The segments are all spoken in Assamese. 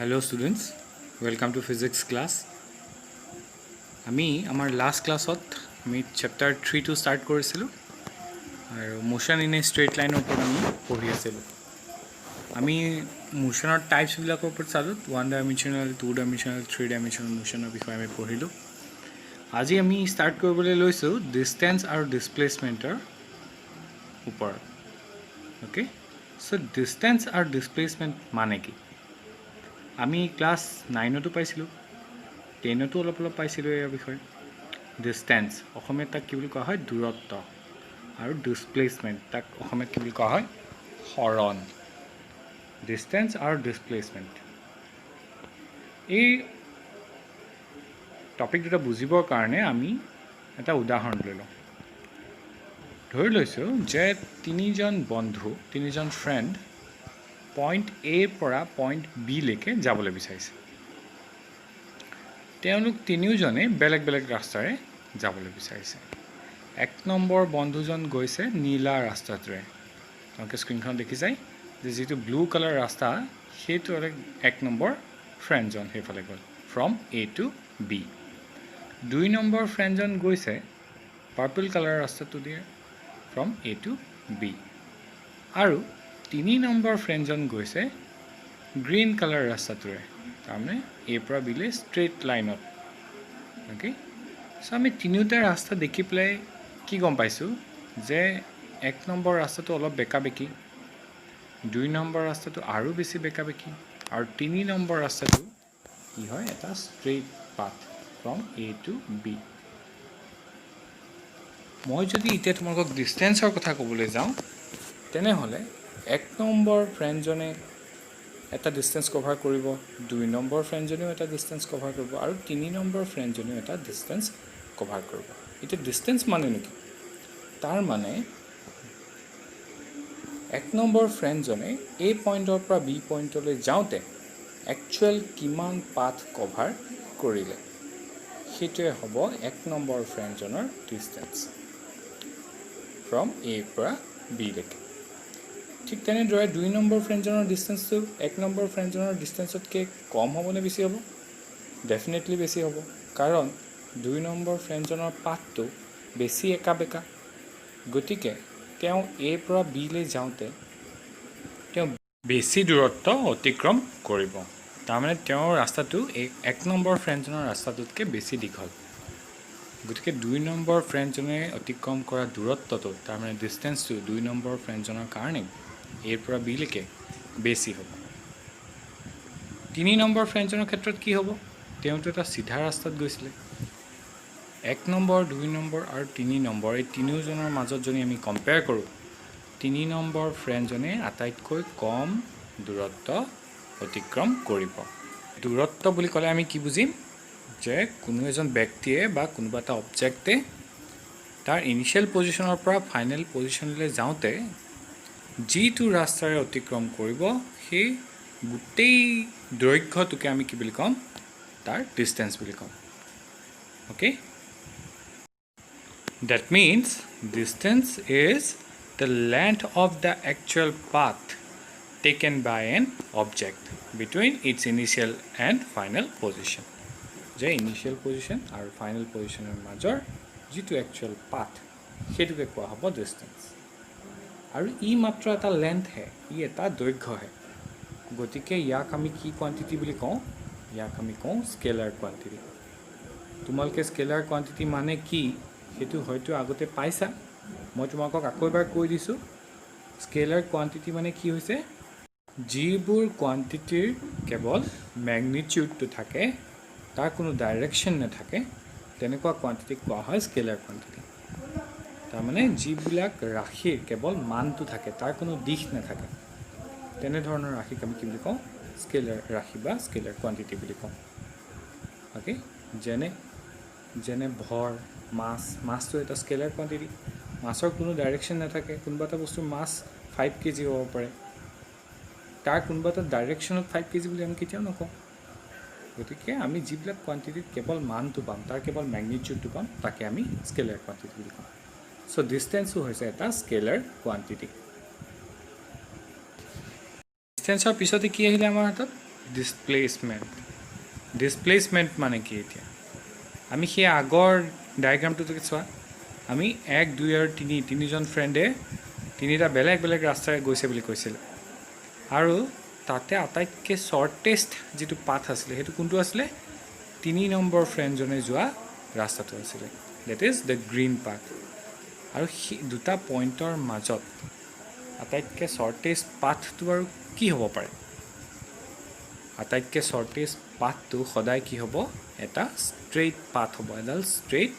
Hello students, welcome to physics class. আমি আমাৰ লাষ্ট ক্লাছত আমি চেপ্টাৰ 3 টো ষ্টাৰ্ট কৰিছিলোঁ আৰু মোশন ইন এ ষ্ট্ৰেইট লাইনৰ ওপৰত আমি পঢ়ি আছিলোঁ। আমি মোশনৰ টাইপছবিলাকৰ ওপৰত চালোঁ, 1 ডাইমেনশ্যনেল, 2 ডাইমেনশ্যনেল, 3 ডাইমেনশ্যনেল মোশনৰ বিষয়ে আমি পঢ়িলোঁ। আজি আমি ষ্টাৰ্ট কৰিবলৈ লৈছোঁ ডিষ্টেন্স আৰু ডিছপ্লেচমেণ্টৰ ওপৰত। অ'কে, চ' ডিষ্টেন্স আৰু ডিছপ্লেচমেণ্ট মানে কি? আমি ক্লাছ 9তো পাইছিলোঁ, 10তো অলপ পাইছিলোঁ ইয়াৰ বিষয়ে। ডিষ্টেন্স অসমীয়াত তাক কি বুলি কোৱা হয়? দূৰত্ব। আৰু ডিছপ্লেচমেণ্ট তাক অসমীয়াত কি বুলি কোৱা হয়? সৰণ। ডিষ্টেন্স আৰু ডিছপ্লেচমেণ্ট, এই টপিক দুটা বুজিবৰ কাৰণে আমি এটা উদাহৰণ লৈ লওঁ। ধৰি লৈছোঁ যে তিনিজন ফ্ৰেণ্ড পইণ্ট এৰ পৰা পইণ্ট বিলৈকে যাবলৈ বিচাৰিছে। তেওঁলোক তিনিওজনে বেলেগ বেলেগ ৰাস্তাৰে যাবলৈ বিচাৰিছে। 1 নম্বৰ বন্ধুজন গৈছে নীলা ৰাস্তাটোৰে। তেওঁলোকে স্ক্ৰীণখন দেখি যায় যে যিটো ব্লু কালাৰ ৰাস্তা, সেইটো 1 নম্বৰ ফ্ৰেণ্ডজন সেইফালে গ'ল, ফ্ৰম এ টু বি। 2 নম্বৰ ফ্ৰেণ্ডজন গৈছে পাৰ্পল কালাৰ ৰাস্তাটো দিয়ে, ফ্ৰম এ টু বি। আৰু 3 নম্বৰ ফ্ৰেণ্ডজন গৈছে গ্ৰীণ কালাৰ ৰাস্তাটোৰে, তাৰমানে এৰ পৰা বিলৈ ষ্ট্ৰেইট লাইনত। অ'কে, চ' আমি তিনিওটা ৰাস্তা দেখি পেলাই কি গম পাইছোঁ যে 1 নম্বৰ ৰাস্তাটো অলপ বেকা বেকি, 2 নম্বৰ ৰাস্তাটো আৰু বেছি বেকা বেকি, আৰু 3 নম্বৰ ৰাস্তাটো কি হয়? এটা straight path from A to B. মই যদি এতিয়া তোমালোকক ডিষ্টেন্সৰ কথা ক'বলৈ যাওঁ, তেনেহ'লে 1 নম্বৰ ফ্ৰেণ্ডজনে এটা ডিষ্টেন্স কভাৰ কৰিব, 2 নম্বৰ ফ্ৰেণ্ডজনেও এটা ডিষ্টেন্স কভাৰ কৰিব, আৰু 3 নম্বৰ ফ্ৰেণ্ডজনেও এটা ডিষ্টেন্স কভাৰ কৰিব। এতিয়া ডিষ্টেন্স মানে নেকি? তাৰ মানে 1 নম্বৰ ফ্ৰেণ্ডজনে এ পইণ্টৰ পৰা বি পইণ্টলৈ যাওঁতে একচুৱেল কিমান পাথ কভাৰ কৰিলে, সেইটোৱে হ'ব 1 নম্বৰ ফ্ৰেণ্ডজনৰ ডিষ্টেন্স ফ্ৰম এৰ পৰা বিলৈকে। ঠিক তেনেদৰে 2 নম্বৰ ফ্ৰেণ্ডজনৰ ডিষ্টেন্সটো 1 নম্বৰ ফ্ৰেণ্ডজনৰ ডিষ্টেন্সতকৈ কম হ'বনে বেছি হ'ব? ডেফিনেটলি বেছি হ'ব, কাৰণ 2 নম্বৰ ফ্ৰেণ্ডজনৰ পাথটো বেছি একা বেকা। গতিকে তেওঁ এৰ পৰা বিলৈ যাওঁতে তেওঁ বেছি দূৰত্ব অতিক্ৰম কৰিব। তাৰমানে তেওঁৰ ৰাস্তাটো 1 নম্বৰ ফ্ৰেণ্ডজনৰ ৰাস্তাটোতকৈ বেছি দীঘল। গতিকে 2 নম্বৰ ফ্ৰেণ্ডজনে অতিক্ৰম কৰা দূৰত্বটো, তাৰমানে ডিষ্টেন্সটো 2 নম্বৰ ফ্ৰেণ্ডজনৰ কাৰণে এৰ পৰা বিলৈকে বেছি হ'ব। 3 নম্বৰ ফ্ৰেণ্ডজনৰ ক্ষেত্ৰত কি হ'ব? তেওঁতো এটা চিধা ৰাস্তাত গৈছিলে। 1 নম্বৰ, 2 নম্বৰ আৰু 3 নম্বৰ, এই তিনিওজনৰ মাজত যদি আমি কম্পেয়াৰ কৰোঁ, 3 নম্বৰ ফ্ৰেণ্ডজনে আটাইতকৈ কম দূৰত্ব অতিক্ৰম কৰিব। দূৰত্ব বুলি ক'লে আমি কি বুজিম? যে কোনো এজন ব্যক্তিয়ে বা কোনোবা এটা অবজেক্টে তাৰ ইনিচিয়েল পজিশ্যনৰ পৰা ফাইনেল পজিশ্যনলৈ যাওঁতে যিটো ৰাস্তাৰে অতিক্ৰম কৰিব, সেই গোটেই দৈৰ্ঘ্যটোকে আমি কি বুলি ক'ম? তাৰ ডিষ্টেন্স বুলি ক'ম। Okay, that means distance is the length of the actual path taken by an object between its initial and final position. যে ইনিচিয়েল পজিশ্যন আৰু ফাইনেল পজিশ্যনৰ মাজৰ যিটো একচুৱেল পাথ, সেইটোকে কোৱা হ'ব ডিষ্টেন্স। আৰু ই মাত্ৰ এটা লেন্থহে, ই এটা দৈৰ্ঘ্যহে। গতিকে ইয়াক আমি কি কোৱান্টিটি বুলি কওঁ? ইয়াক আমি কওঁ স্কেলাৰ কোৱান্টিটি। তোমালোকে স্কেলাৰ কোৱান্টিটি মানে কি সেইটো হয়তো আগতে পাইছা, মই তোমালোকক আকৌ এবাৰ কৈ দিছোঁ। স্কেলাৰ কোৱান্টিটি মানে কি হৈছে? যিবোৰ কোৱান্টিটিৰ কেৱল মেগনিটিউডটো থাকে, তাৰ কোনো ডাইৰেকশ্যন নাথাকে, তেনেকুৱা কোৱান্টিটিক কোৱা হয় স্কেলাৰ কোৱান্টিটি। তাৰমানে যিবিলাক ৰাশিৰ কেৱল মানটো থাকে, তাৰ কোনো দিশ নাথাকে, তেনেধৰণৰ ৰাশিক আমি কি বুলি কওঁ? স্কেলাৰ ৰাশি বা স্কেলাৰ কোৱান্টিটি বুলি কওঁ। অ'কে, যেনে ভৰ, মাছটো এটা স্কেলাৰ কোৱান্টিটি। মাছৰ কোনো ডাইৰেকশ্যন নাথাকে, কোনোবা এটা বস্তুৰ মাছ 5 kg হ'ব পাৰে, তাৰ কোনোবা এটা ডাইৰেকশ্যনত 5 kg বুলি আমি কেতিয়াও নকওঁ। গতিকে আমি যিবিলাক কোৱান্টিটিত কেৱল মানটো পাম, তাৰ কেৱল মেগনিটিউডটো পাম, তাকে আমি স্কেলাৰ কোৱান্টিটি বুলি কওঁ। চ' ডিষ্টেন্সো হৈছে এটা স্কেলাৰ কোৱান্টিটি। ডিষ্টেন্সৰ পিছতে কি আহিলে আমাৰ হাতত? ডিছপ্লেচমেণ্ট মানে কি এতিয়া আমি সেই আগৰ ডায়েগ্ৰামটোকে চোৱা আমি 1 2 আৰু 3 তিনিজন ফ্ৰেণ্ডে তিনিটা বেলেগ বেলেগ ৰাস্তাৰে গৈছে বুলি কৈছিল আৰু তাতে আটাইতকৈ শ্বৰ্টেষ্ট যিটো পাথ আছিলে সেইটো কোনটো আছিলে 3 নম্বৰ ফ্ৰেণ্ডজনে যোৱা ৰাস্তাটো আছিলে that is the green path আৰু সেই দুটা পইণ্টৰ মাজত আটাইতকৈ শ্বৰ্টেষ্ট পাথটো আৰু কি হ'ব পাৰে আটাইতকৈ শ্বৰ্টেষ্ট পাথটো সদায় কি হ'ব এটা ষ্ট্ৰেইট পাথ হ'ব এডাল ষ্ট্ৰেইট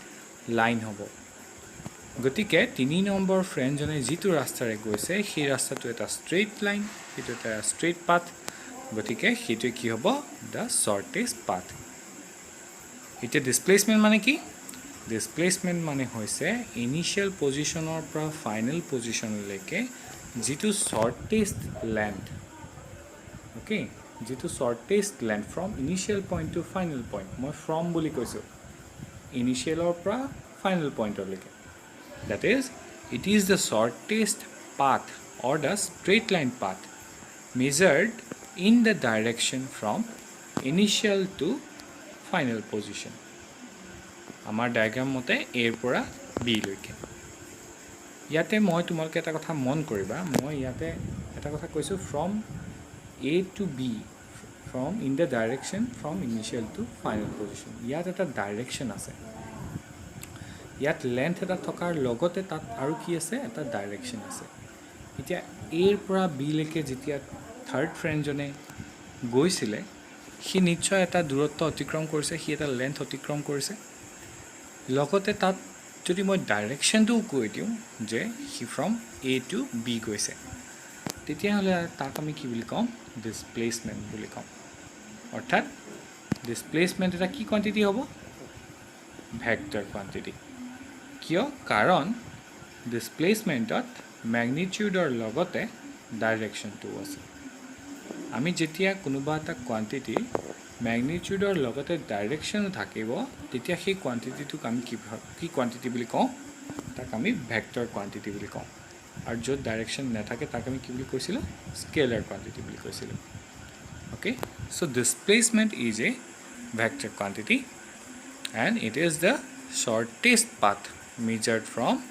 লাইন হ'ব গতিকে 3 নম্বৰ ফ্ৰেণ্ডজনে যিটো ৰাস্তাৰে গৈছে সেই ৰাস্তাটো এটা ষ্ট্ৰেইট লাইন সেইটো এটা ষ্ট্ৰেইট পাথ গতিকে সেইটোৱে কি হ'ব দ্য শ্বৰ্টেষ্ট পাথ এতিয়া ডিছপ্লেচমেণ্ট মানে কি ডিছপ্লেচমেণ্ট মানে হৈছে ইনিচিয়েল পজিশ্যনৰ পৰা ফাইনেল পজিশ্যনলৈকে যিটো শ্বৰ্টেষ্ট লেন্থ অ'কে যিটো shortest length from initial point to final point মই ফ্ৰম বুলি কৈছোঁ ইনিচিয়েলৰ পৰা ফাইনেল পইণ্টলৈকে that is it is the shortest path or the straight line path measured in the direction from initial to final position আমাৰ ডায়াগ্ৰাম মতে a ৰ পৰা b লৈকে ইয়াতে মই তোমালোকে এটা কথা মন কৰিবা মই ইয়াতে এটা কথা কৈছোঁ from a to b from in the direction from initial to final position ইয়াত এটা ডাইৰেকশ্যন আছে ইয়াত লেন্থ এটা থকাৰ লগতে তাত আৰু কি আছে এটা ডাইৰেকশ্যন আছে এতিয়া এৰ পৰা বি লৈকে যেতিয়া থাৰ্ড ফ্ৰেণ্ডজনে গৈছিলে সি নিশ্চয় এটা দূৰত্ব অতিক্ৰম কৰিছে সি এটা লেন্থ অতিক্ৰম কৰিছে লগতে তাত যদি মই ডাইৰেকশ্যনটোও কৈ দিওঁ যে সি ফ্ৰম এ টু বি গৈছে তেতিয়াহ'লে তাক আমি কি বুলি ক'ম ডিছপ্লেচমেণ্ট বুলি ক'ম অৰ্থাৎ ডিছপ্লেচমেণ্ট এটা কি কোৱান্টিটি হ'ব ভেক্টৰ কোৱান্টিটি কিয় কাৰণ ডিছপ্লেচমেণ্টত মেগনিটিউডৰ লগতে ডাইৰেকশ্যনটোও আছে আমি যেতিয়া কোনোবা এটা কোৱান্টিটি মেগনিটিউডৰ লগতে ডাইৰেকশ্যনো থাকিব তেতিয়া সেই কোৱান্টিটিটোক আমি কি কোৱান্টিটি বুলি কওঁ তাক আমি ভেক্টৰ কোৱান্টিটি বুলি কওঁ আৰু য'ত ডাইৰেকশ্যন নাথাকে তাক আমি কি বুলি কৈছিলোঁ স্কেলাৰ কোৱান্টিটি বুলি কৈছিলোঁ okay so' displacement is a vector quantity and it is the shortest path measured from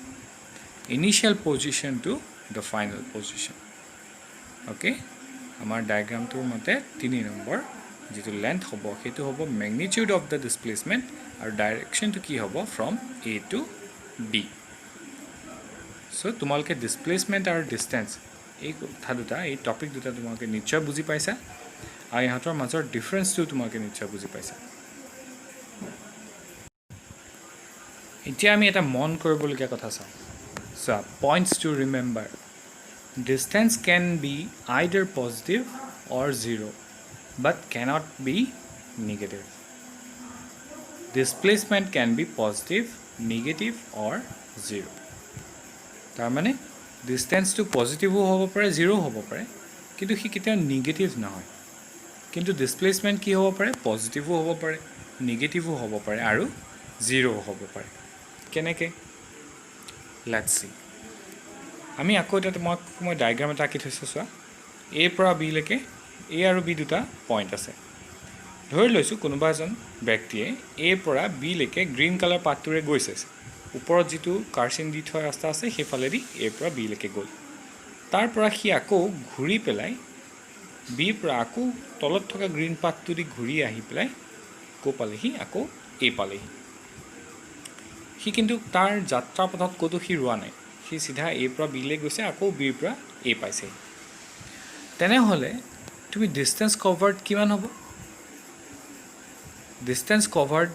initial position to the final position okay আমাৰ ডায়াগ্ৰামটোৰ মতে 3 নম্বৰ যিটো লেন্থ হ'ব সেইটো হ'ব মেগনিটিউড অফ দ্য ডিছপ্লেচমেণ্ট আৰু ডাইৰেকশ্যনটো কি হ'ব ফ্ৰম এ টু বি চ' তোমালোকে ডিছপ্লেচমেণ্ট আৰু ডিষ্টেঞ্চ এই কথা দুটা এই টপিক দুটা তোমালোকে নিশ্চয় বুজি পাইছা আৰু ইহঁতৰ মাজৰ ডিফাৰেঞ্চটো তোমালোকে নিশ্চয় বুজি পাইছা এতিয়া আমি এটা মন কৰিবলগীয়া কথা চাওঁ চোৱা points to remember distance can be either positive or zero' but cannot be negative displacement can be positive negative or zero' তাৰমানে ডিষ্টেঞ্চটো পজিটিভো হ'ব পাৰে জিৰ' হ'ব পাৰে কিন্তু সি কেতিয়াও নিগেটিভ নহয় কিন্তু ডিছপ্লেচমেণ্ট কি হ'ব পাৰে পজিটিভো হ'ব পাৰে নিগেটিভো হ'ব পাৰে আৰু জিৰ' হ'ব পাৰে কেনেকৈ লেটছ চি আমি আকৌ এতিয়া মই ডায়েগ্ৰাম এটা আঁকি থৈছোঁ চোৱা এ পৰা বি লৈকে এ আৰু বি দুটা পইণ্ট আছে ধৰি লৈছোঁ কোনোবা এজন ব্যক্তিয়ে এ পৰা বি লৈকে গ্ৰীণ কালাৰ পাথটোৰে গৈছে ওপৰত যিটো কাৰ্চিন দি থোৱা ৰাস্তা আছে সেইফালেদি এ পৰা বি লৈকে গ'ল তাৰ পৰা সি আকৌ ঘূৰি পেলাই বিৰ পৰা আকৌ তলত থকা গ্ৰীণ পাথটো দি ঘূৰি আহি পেলাই ক'ৰ পালেহি আকৌ এ পালেহি সি কিন্তু তাৰ যাত্ৰা পথত ক'তো সি ৰোৱা নাই সি চিধা এ পৰা বিলৈ গৈছে আকৌ বিৰ পৰা এ পাইছেহি তেনেহ'লে তুমি ডিষ্টেঞ্চ কভাৰ্ড কিমান হ'ব ডিষ্টেঞ্চ কভাৰ্ড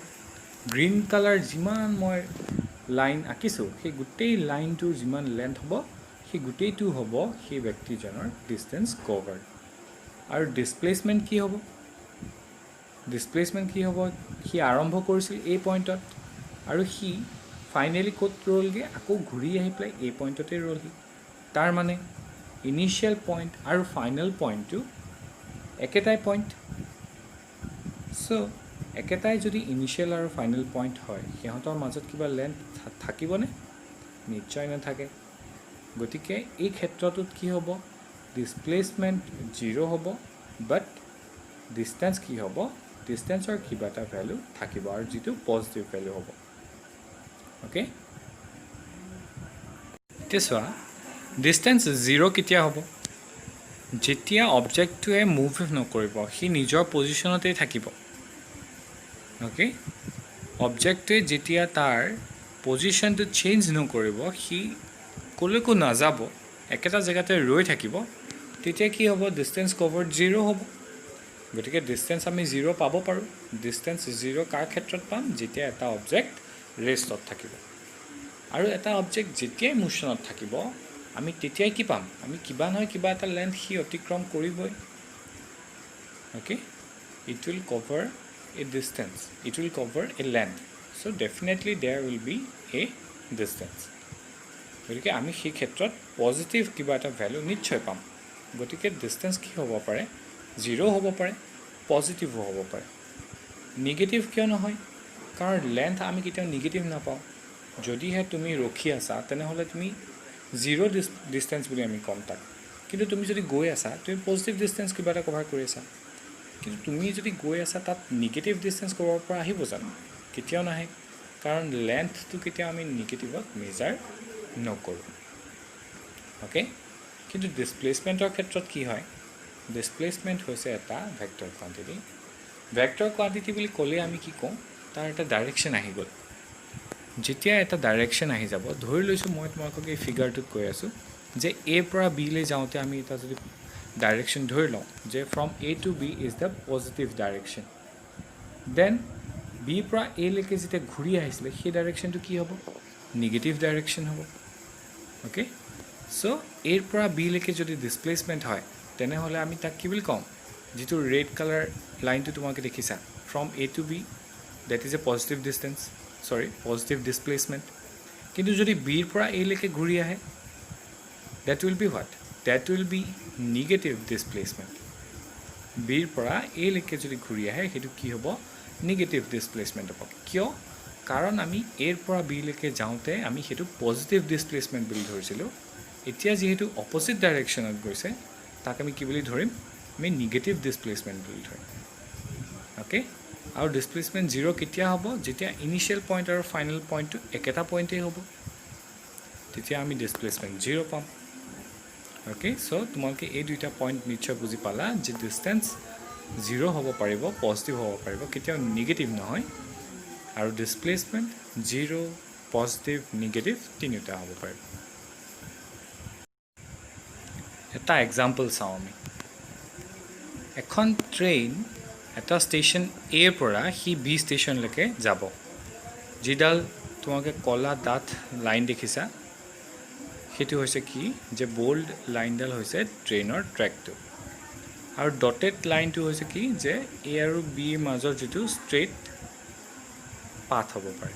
গ্ৰীণ কালাৰ যিমান মই লাইন আঁকিছোঁ সেই গোটেই লাইনটোৰ যিমান লেন্থ হ'ব সেই গোটেইটো হ'ব সেই ব্যক্তিজনৰ ডিষ্টেঞ্চ কভাৰ্ড আৰু ডিছপ্লেচমেণ্ট কি হ'ব ডিছপ্লেচমেণ্ট কি হ'ব সি আৰম্ভ কৰিছিল এই পইণ্টত আৰু সি ফাইনেলি ক'ত ৰ'লগৈ আকৌ ঘূৰি আহি পেলাই এই পইণ্টতে ৰ'লহি তাৰ মানে ইনিচিয়েল পইণ্ট আৰু ফাইনেল পইণ্টটো একেটাই পইণ্ট চ' একেটাই যদি ইনিচিয়েল আৰু ফাইনেল পইণ্ট হয় সিহঁতৰ মাজত কিবা লেন্থ থাকিবনে নিশ্চয় নাথাকে গতিকে এই ক্ষেত্ৰটোত কি হ'ব ডিছপ্লেচমেণ্ট জিৰ' হ'ব বাট ডিষ্টেঞ্চ কি হ'ব ডিষ্টেঞ্চৰ কিবা এটা ভ্যালু থাকিব আৰু যেটো পজিটিভ ভ্যালু হ'ব ওকে তেছৱা ডিষ্টেঞ্চ 0 কেতিয়া হ'ব যেতিয়া অবজেক্টটোৱে মুভ নকৰিব সি নিজৰ পজিশনতে থাকিব ওকে অবজেক্টটোৱে যেতিয়া তাৰ পজিশনটো চেঞ্জ নকৰিব সি কলৈকো নাযাব একেটা জায়গাতে ৰৈ থাকিব তেতিয়া কি হ'ব ডিষ্টেঞ্চ কভাৰ্ড 0 হ'ব গতিকে ডিষ্টেঞ্চ আমি 0 পাব পাৰো ডিষ্টেঞ্চ 0 কাৰ ক্ষেত্ৰত পাম যেতিয়া এটা অবজেক্ট ৰেষ্টত থাকিব আৰু এটা অবজেক্ট যেতিয়া মোশনত থাকিব আমি তেতিয়াই কি পাম আমি কিবা নহয় কিবা এটা লেন্থ হি অতিক্ৰম কৰিবই okay it will cover a distance it will cover a length so definitely there will be a distance গতিকে আমি সেই ক্ষেত্ৰত পজিটিভ কিবা এটা ভ্যালু নিশ্চয় পাম গতিকে ডিষ্টেঞ্চ কি হ'ব পাৰে 0 হ'ব পাৰে পজিটিভ হ'ব পাৰে নেগেটিভ কিয় নহয় কাৰণ লেন্থ আমি কেতিয়াও নেগেটিভ নাপাওঁ যদিহে তুমি ৰখি আছা তেনেহলে তুমি 0 ডিষ্টেঞ্চ বুলি আমি কম তাক কিন্তু তুমি যদি গৈ আছা তুমি পজিটিভ ডিষ্টেঞ্চ কিবা এটা কভাৰ কৰি আছা কিন্তু তুমি যদি গৈ আছা তাত নেগেটিভ ডিষ্টেঞ্চ কভাৰ পৰা আহিব জানো কেতিয়াও নাহে কাৰণ লেন্থটো কেতিয়া আমি নেগেটিভত মেজাৰ নকৰোঁ ওকে কিন্তু ডিসপ্লেসমেন্টৰ ক্ষেত্ৰত কি হয় ডিসপ্লেসমেন্ট হৈছে এটা ভেক্টৰ কোৱান্টিটি বুলি ক'লে আমি কি কওঁ তাৰ এটা ডাইৰেকশন আহি গ'ল যেতিয়া এটা ডাইৰেকশন আহি যাব ধৰি লৈছো মই তোমাক এই ফিগাৰটোত কৈ আছো যে a পৰা b লৈ যাওঁতে আমি এটা যদি ডাইৰেকশন ধৰি লওঁ যে from a to b is the positive direction then b পৰা a লৈকে যেতিয়া ঘূৰি আহিছিলে সেই ডাইৰেকশনটো কি হ'ব নেগেটিভ ডাইৰেকশন হ'ব ওকে সো a পৰা b লৈকে যদি ডিসপ্লেসমেন্ট হয় তেনেহলে আমি তাক কি বুলি কম যেটো ৰেড কালাৰ লাইনটো তোমাক দেখিছা from a to b that is a positive distance sorry positive displacement কিন্তু যদি b ৰ পৰা a লৈকে ঘূৰি আহে that will be what that will be negative displacement b ৰ পৰা a লৈকে যদি ঘূৰি আহে হেতু কি হ'ব negative displacement হ'ব কিয় কাৰণ আমি a ৰ পৰা b লৈকে যাওঁতে আমি হেতু positive displacement বুলি ধৰিছিলো এতিয়া যেহেতু opposite directionত গৈছে তাক আমি কি বুলি ধৰিম আমি negative displacement বুলি ধৰিম ওকে আৰু ডিসপ্লেসমেন্ট 0 কেতিয়া হ'ব যেতিয়া ইনিশিয়াল পয়েন্ট আৰু ফাইনাল পয়েন্টটো একেটা পয়েন্টে হ'ব তেতিয়া আমি ডিসপ্লেসমেন্ট 0 পাম ওকে সো তোমালোকে এই দুইটা পয়েন্ট নিশ্চয় বুজি পালা যে ডিসটেন্স 0 হ'ব পাৰিব পজিটিভ হ'ব পাৰিব কেতিয়াও নেগেটিভ নহয় আৰু ডিসপ্লেসমেন্ট 0 পজিটিভ নেগেটিভ তিনিটা হ'ব পাৰিব এটা এক্সাম্পল চাওঁ আমি এখন ট্ৰেইন এটা স্টেশন A পৰা হি B স্টেশন লৈকে যাব যিডাল তোমাকে কলা ডাট লাইন দেখিছা হেতু হৈছে কি যে বোল্ড লাইনডাল হৈছে ট্ৰেইনৰ ট্ৰেকটো আৰু ডটেড লাইনটো হৈছে কি যে A আৰু B মাজৰ যেটো ষ্ট্ৰেট পাথ হ'ব পাৰে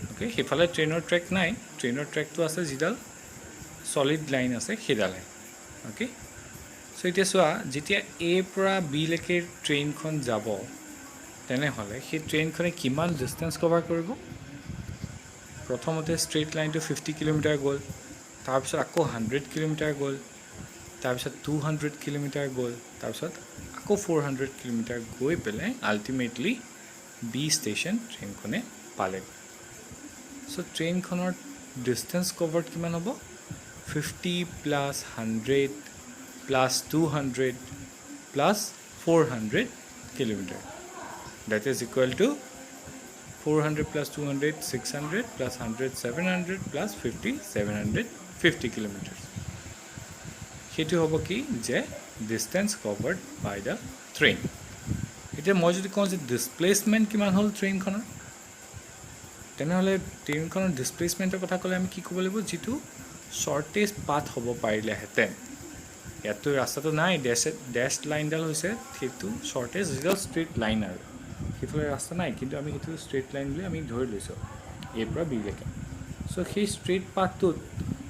ওকে হেফালে ট্ৰেইনৰ ট্ৰেক নাই ট্ৰেইনৰ ট্ৰেকটো আছে যিডাল সলিড লাইন আছে হেডালে ওকে সো এতিয়া সোৱা যেতিয়া A পৰা B লৈকে ট্ৰেইনখন যাব তেনেহলে সেই ট্ৰেইনখনে কিমান ডিসটেন্স কভাৰ কৰিব প্ৰথমতে ষ্ট্ৰেট লাইনটো 50 কিলোমিটাৰ গ'ল তাৰ পিছত আকৌ 100 কিলোমিটাৰ গ'ল তাৰ পিছত 200 কিলোমিটাৰ গ'ল তাৰ পিছত আকৌ 400 কিলোমিটাৰ গৈ পেলে আলটিমেটলি B স্টেশন ট্ৰেইনখনে পালে সো ট্ৰেইনখনৰ ডিসটেন্স কভাৰ্ড কিমান হ'ব 50 plus 100 plus 200 plus 400 kilometer that is equal to 400 plus 200 600 plus 100 700 plus 50 750 kilometers hetu hobo ki je distance covered by the train eta moi jodi kon je displacement kiman hol train khonor tenhole train khonor displacement er kotha kole ami ki kobo lebo jitu shortest path hobo parile heten ইয়াতো ৰাস্তাটো নাই ড্যাশ লাইনডাল হৈছে হেতু শৰ্টেজ যেটা ষ্ট্ৰেট লাইন আৰু হেফলে ৰাস্তা নাই কিন্তু আমি হেতু ষ্ট্ৰেট লাইন বুলি আমি ধৰি লৈছো A পৰা B লৈকে সো সেই ষ্ট্ৰেট পাথটো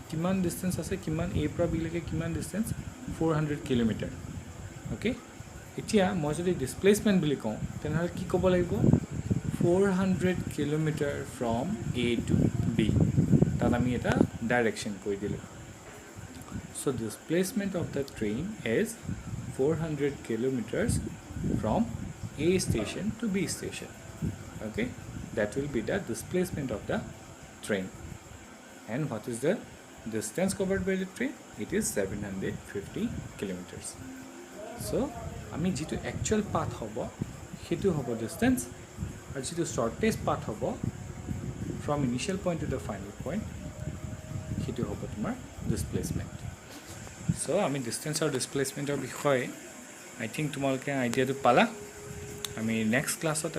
কিমান ডিসটেন্স আছে কিমান A পৰা B লৈকে কিমান ডিসটেন্স 400 কিলোমিটাৰ ওকে এতিয়া মই যদি ডিসপ্লেসমেন্ট বুলি কওঁ তেনেহলে কি ক'ব লাগিব 400 kilometre from A to B তাত আমি এটা ডাইৰেকশন কৈ দিলো So displacement of the train is 400 kilometers from A station to B station. Okay, that will be the displacement of the train. And what is the distance covered by the train? It is 750 kilometers. So আমি যেটো actual path হ'ব সেইটো হ'ব distance, আৰু যেটো shortest path হ'ব from initial point to the final point সেইটো হ'ব তোমাৰ displacement. So আমি distance আৰু displacementৰ বিষয়ে I think তোমালোকে আইডিয়াটো পালা. আমি নেক্সট ক্লাছত